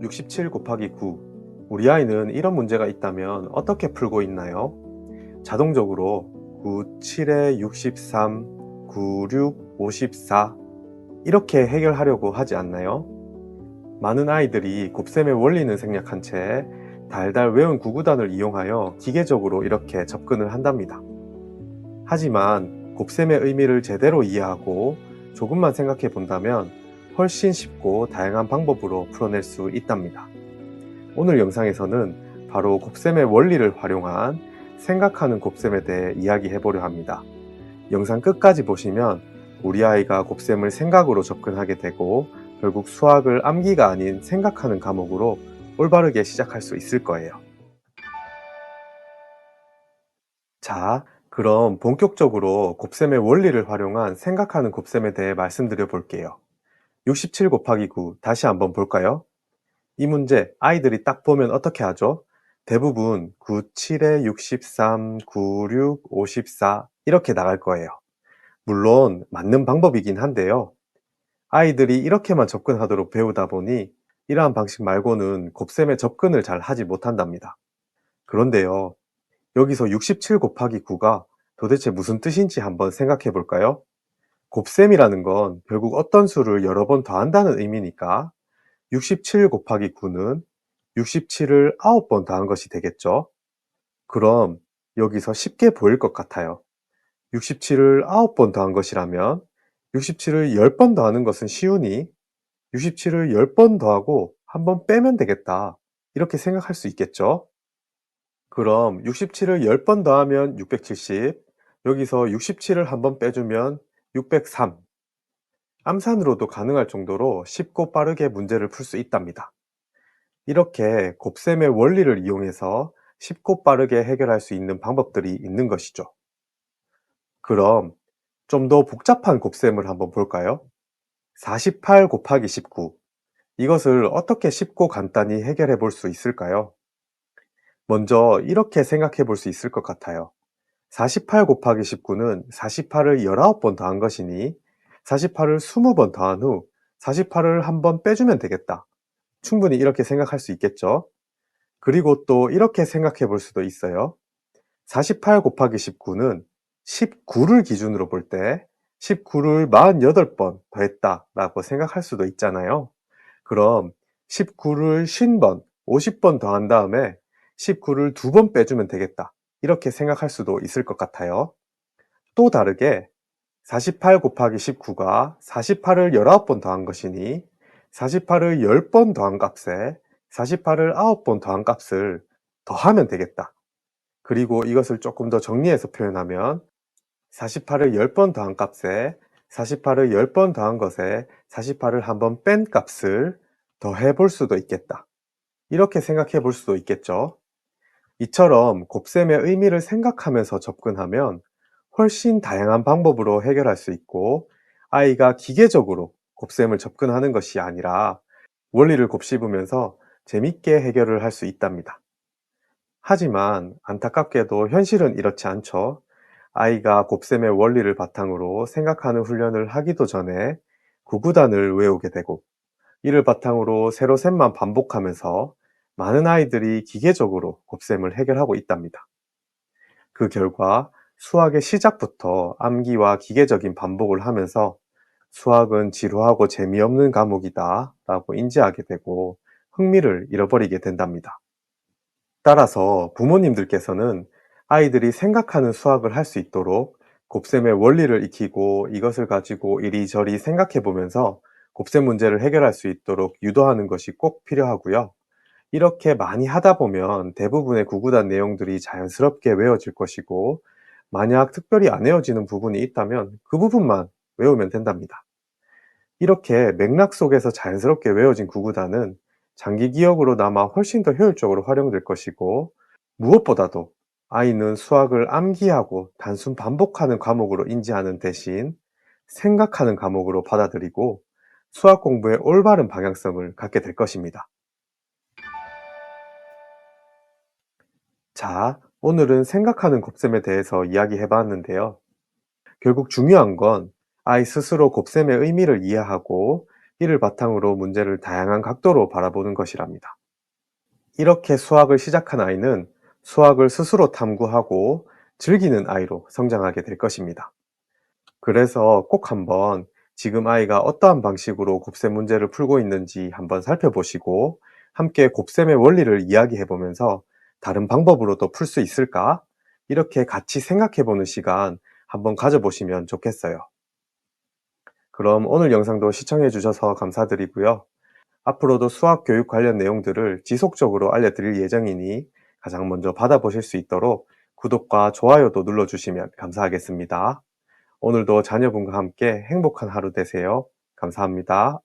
67 곱하기 9. 우리 아이는 이런 문제가 있다면 어떻게 풀고 있나요? 자동적으로 9, 7에 63, 9, 6, 54 이렇게 해결하려고 하지 않나요? 많은 아이들이 곱셈의 원리는 생략한 채 달달 외운 구구단을 이용하여 기계적으로 이렇게 접근을 한답니다. 하지만 곱셈의 의미를 제대로 이해하고 조금만 생각해 본다면 훨씬 쉽고 다양한 방법으로 풀어낼 수 있답니다. 오늘 영상에서는 바로 곱셈의 원리를 활용한 생각하는 곱셈에 대해 이야기해 보려 합니다. 영상 끝까지 보시면 우리 아이가 곱셈을 생각으로 접근하게 되고 결국 수학을 암기가 아닌 생각하는 과목으로 올바르게 시작할 수 있을 거예요. 자, 그럼 본격적으로 곱셈의 원리를 활용한 생각하는 곱셈에 대해 말씀드려 볼게요. 67 곱하기 9 다시 한번 볼까요? 이 문제 아이들이 딱 보면 어떻게 하죠? 대부분 9, 7에 63, 9, 6, 54 이렇게 나갈 거예요. 물론 맞는 방법이긴 한데요. 아이들이 이렇게만 접근하도록 배우다 보니 이러한 방식 말고는 곱셈에 접근을 잘 하지 못한답니다. 그런데요, 여기서 67 곱하기 9가 도대체 무슨 뜻인지 한번 생각해 볼까요? 곱셈이라는 건 결국 어떤 수를 여러 번 더한다는 의미니까 67 곱하기 9는 67을 9번 더한 것이 되겠죠? 그럼 여기서 쉽게 보일 것 같아요. 67을 9번 더한 것이라면 67을 10번 더하는 것은 쉬우니 67을 10번 더하고 한 번 빼면 되겠다. 이렇게 생각할 수 있겠죠? 그럼 67을 10번 더하면 670, 여기서 67을 한 번 빼주면 603. 암산으로도 가능할 정도로 쉽고 빠르게 문제를 풀 수 있답니다. 이렇게 곱셈의 원리를 이용해서 쉽고 빠르게 해결할 수 있는 방법들이 있는 것이죠. 그럼 좀 더 복잡한 곱셈을 한번 볼까요? 48 곱하기 19. 이것을 어떻게 쉽고 간단히 해결해 볼 수 있을까요? 먼저 이렇게 생각해 볼 수 있을 것 같아요. 48 곱하기 19는 48을 19번 더한 것이니 48을 20번 더한 후 48을 한 번 빼주면 되겠다. 충분히 이렇게 생각할 수 있겠죠? 그리고 또 이렇게 생각해 볼 수도 있어요. 48 곱하기 19는 19를 기준으로 볼 때 19를 48번 더했다 라고 생각할 수도 있잖아요. 그럼 19를 50번, 50번 더한 다음에 19를 2번 빼주면 되겠다. 이렇게 생각할 수도 있을 것 같아요. 또 다르게 48 곱하기 19가 48을 19번 더한 것이니 48을 10번 더한 값에 48을 9번 더한 값을 더하면 되겠다. 그리고 이것을 조금 더 정리해서 표현하면 48을 10번 더한 값에 48을 10번 더한 것에 48을 한 번 뺀 값을 더해 볼 수도 있겠다. 이렇게 생각해 볼 수도 있겠죠. 이처럼 곱셈의 의미를 생각하면서 접근하면 훨씬 다양한 방법으로 해결할 수 있고 아이가 기계적으로 곱셈을 접근하는 것이 아니라 원리를 곱씹으면서 재밌게 해결을 할 수 있답니다. 하지만 안타깝게도 현실은 이렇지 않죠. 아이가 곱셈의 원리를 바탕으로 생각하는 훈련을 하기도 전에 구구단을 외우게 되고 이를 바탕으로 세로 셈만 반복하면서 많은 아이들이 기계적으로 곱셈을 해결하고 있답니다. 그 결과 수학의 시작부터 암기와 기계적인 반복을 하면서 수학은 지루하고 재미없는 과목이다 라고 인지하게 되고 흥미를 잃어버리게 된답니다. 따라서 부모님들께서는 아이들이 생각하는 수학을 할 수 있도록 곱셈의 원리를 익히고 이것을 가지고 이리저리 생각해 보면서 곱셈 문제를 해결할 수 있도록 유도하는 것이 꼭 필요하고요. 이렇게 많이 하다 보면 대부분의 구구단 내용들이 자연스럽게 외워질 것이고 만약 특별히 안 외워지는 부분이 있다면 그 부분만 외우면 된답니다. 이렇게 맥락 속에서 자연스럽게 외워진 구구단은 장기 기억으로 남아 훨씬 더 효율적으로 활용될 것이고 무엇보다도 아이는 수학을 암기하고 단순 반복하는 과목으로 인지하는 대신 생각하는 과목으로 받아들이고 수학 공부의 올바른 방향성을 갖게 될 것입니다. 자, 오늘은 생각하는 곱셈에 대해서 이야기해 봤는데요. 결국 중요한 건 아이 스스로 곱셈의 의미를 이해하고 이를 바탕으로 문제를 다양한 각도로 바라보는 것이랍니다. 이렇게 수학을 시작한 아이는 수학을 스스로 탐구하고 즐기는 아이로 성장하게 될 것입니다. 그래서 꼭 한번 지금 아이가 어떠한 방식으로 곱셈 문제를 풀고 있는지 한번 살펴보시고 함께 곱셈의 원리를 이야기해 보면서 다른 방법으로도 풀 수 있을까? 이렇게 같이 생각해 보는 시간 한번 가져보시면 좋겠어요. 그럼 오늘 영상도 시청해 주셔서 감사드리고요. 앞으로도 수학 교육 관련 내용들을 지속적으로 알려드릴 예정이니 가장 먼저 받아보실 수 있도록 구독과 좋아요도 눌러주시면 감사하겠습니다. 오늘도 자녀분과 함께 행복한 하루 되세요. 감사합니다.